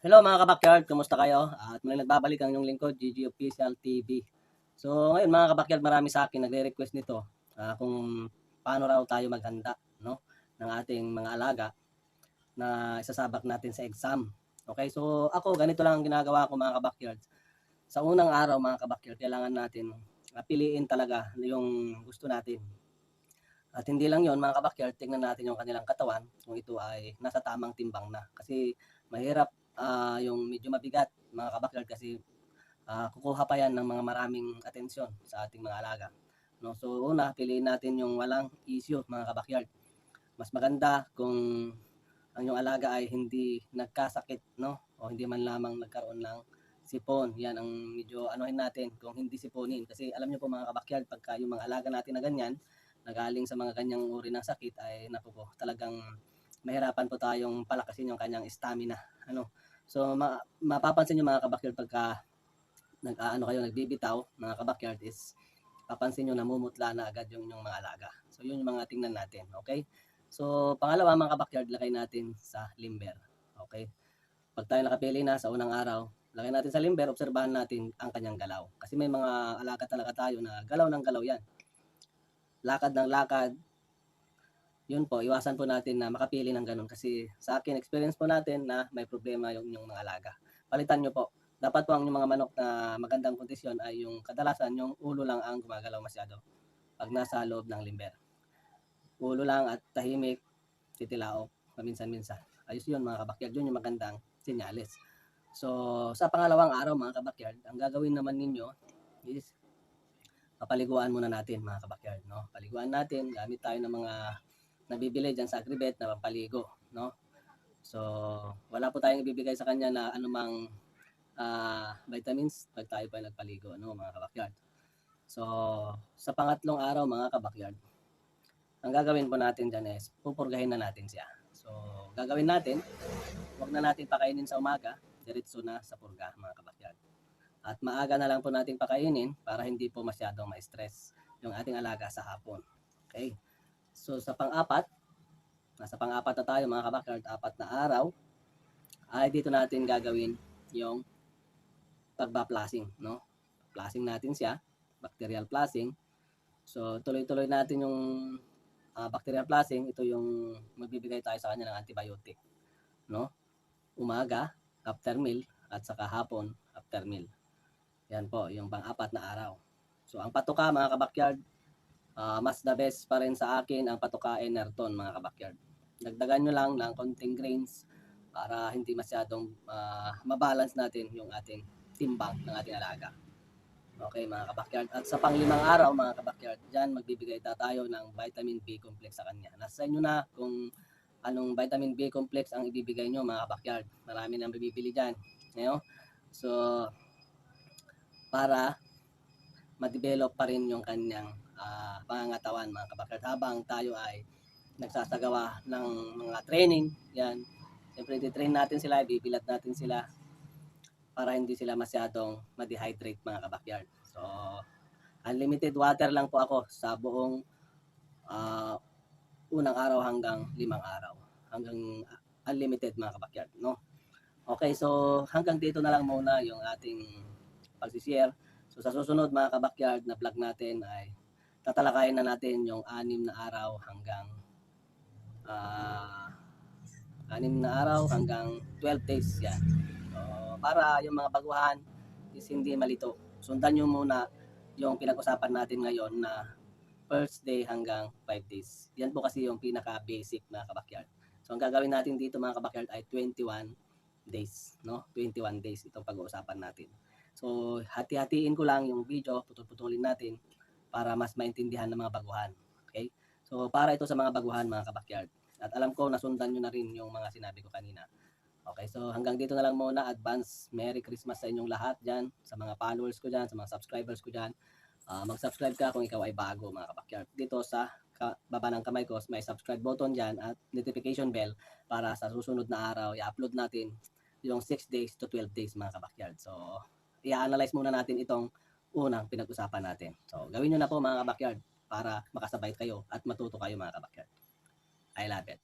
Hello mga kabakyard, kumusta kayo? At muli nagbabalik ang inyong lingkod, GG Official TV. So ngayon mga kabakyard, marami sa akin nagre-request nito kung paano raw tayo maghanda, no, ng ating mga alaga na isasabak natin sa exam. Okay, so ako ganito lang ang ginagawa ko mga kabakyard. Sa unang araw mga kabakyard, kailangan natin piliin talaga yung gusto natin. At hindi lang yon mga kabakyard, tingnan natin yung kanilang katawan kung ito ay nasa tamang timbang na. Kasi mahirap yung medyo mabigat mga kabakyard kasi kukuha pa yan ng mga maraming atensyon sa ating mga alaga. No? So una, piliin natin yung walang issue mga kabakyard. Mas maganda kung ang yung alaga ay hindi nagkasakit, no? O hindi man lamang nagkaroon ng sipon. Yan ang medyo anuhin natin kung hindi siponin. Kasi alam niyo po mga kabakyard, pagka yung mga alaga natin na ganyan, nagaling sa mga ganyang uri ng sakit ay naku po, talagang mahirapan po tayong palakasin yung kanyang stamina. Ano? So mapapansin niyo mga kabakyard pagka kayo nagbibitaw mga kabakyard is papansin niyo namumutla na agad yung mga alaga. So yun yung mga tingnan natin, okay? So pangalawa mga kabakyard, lagay natin sa limber. Okay? Pag tayo nakapili na sa unang araw, lagay natin sa limber, obserbahan natin ang kanyang galaw. Kasi may mga alaga talaga tayo na galaw ng galaw yan. Lakad ng lakad, yun po, iwasan po natin na makapili ng ganun. Kasi sa akin, experience po natin na may problema yung inyong mga alaga. Palitan nyo po. Dapat po ang mga manok na magandang kondisyon ay yung kadalasan yung ulo lang ang gumagalaw masyado pag nasa loob ng limber. Ulo lang at tahimik, titilaok, paminsan-minsan. Ayos yun mga kabakyard, yun yung magandang senyales. So, sa pangalawang araw mga kabakyard, ang gagawin naman ninyo is papaliguan muna natin mga kabakyard. No? Paliguan natin, gamit tayo ng mga nabibili dyan sa Agribet na pampaligo. No? So, wala po tayong ibibigay sa kanya na anumang vitamins pag tayo pa nagpaligo, no, mga kabakyard. So, sa pangatlong araw mga kabakyard, ang gagawin po natin dyan is pupurgahin na natin siya. So, gagawin natin, huwag na natin pakainin sa umaga, diretso na sa purga mga kabakyard. At maaga na lang po natin pakainin para hindi po masyadong ma-stress yung ating alaga sa hapon. Okay? So, sa pang-apat, nasa pang-apat na tayo mga kabakyard, 4 na araw, ay dito natin gagawin yung pagba-flushing, no? Flushing natin siya, bacterial flushing. So, tuloy-tuloy natin yung bacterial flushing. Ito yung magbibigay tayo sa kanya ng antibiotic, no? Umaga, after meal, at saka hapon, after meal. Yan po, yung pang-4 na araw. So, ang patuka, mga kabakyard, mas the best pa rin sa akin ang patuka Enerton, mga kabakyard. Dagdagan nyo lang ng konting grains para hindi masyadong mabalance natin yung ating timbang ng ating alaga. Okay mga kabakyard. At sa pang-5 araw mga kabakyard, dyan magbibigay tayo ng vitamin B complex sa kanya. Nasa inyo na kung anong vitamin B complex ang ibibigay nyo mga kabakyard. Marami nang bibili dyan. You know? So, para ma-develop pa rin yung kanyang pangangatawan mga kabakyard habang tayo ay nagsasagawa ng mga training. Yan. Siyempre, i-train natin sila, ibibilat natin sila para hindi sila masyadong ma-dehydrate mga kabakyard. So, unlimited water lang po ako sa buong unang araw hanggang 5 araw. Hanggang unlimited mga kabakyard, no? Okay, so hanggang dito na lang muna yung ating pag-share. So sa susunod mga kabakyard na vlog natin ay tatalakayin na natin yung 6 na araw hanggang 12 days yan. So, para yung mga baguhan is hindi malito. Sundan nyo muna yung pinag-usapan natin ngayon na first day hanggang 5 days. Yan po kasi yung pinaka-basic mga kabakyard. So ang gagawin natin dito mga kabakyard ay 21 days, no? 21 days itong pag-uusapan natin. So hati-hatiin ko lang yung video, putol-putulin natin para mas maintindihan ng mga baguhan. Okay? So para ito sa mga baguhan mga kabakyard. At alam ko nasundan nyo na rin yung mga sinabi ko kanina. Okay, so hanggang dito na lang muna. Advance Merry Christmas sa inyong lahat dyan, sa mga followers ko dyan, sa mga subscribers ko dyan. Mag-subscribe ka kung ikaw ay bago mga kabakyard. Dito sa baba ng kamay ko, may subscribe button dyan at notification bell para sa susunod na araw, i-upload natin yung 6 days to 12 days mga kabakyard. So, i-analyze muna natin itong unang pinag-usapan natin. So, gawin nyo na po mga kabakyard para makasabay kayo at matuto kayo mga kabakyard. I love it.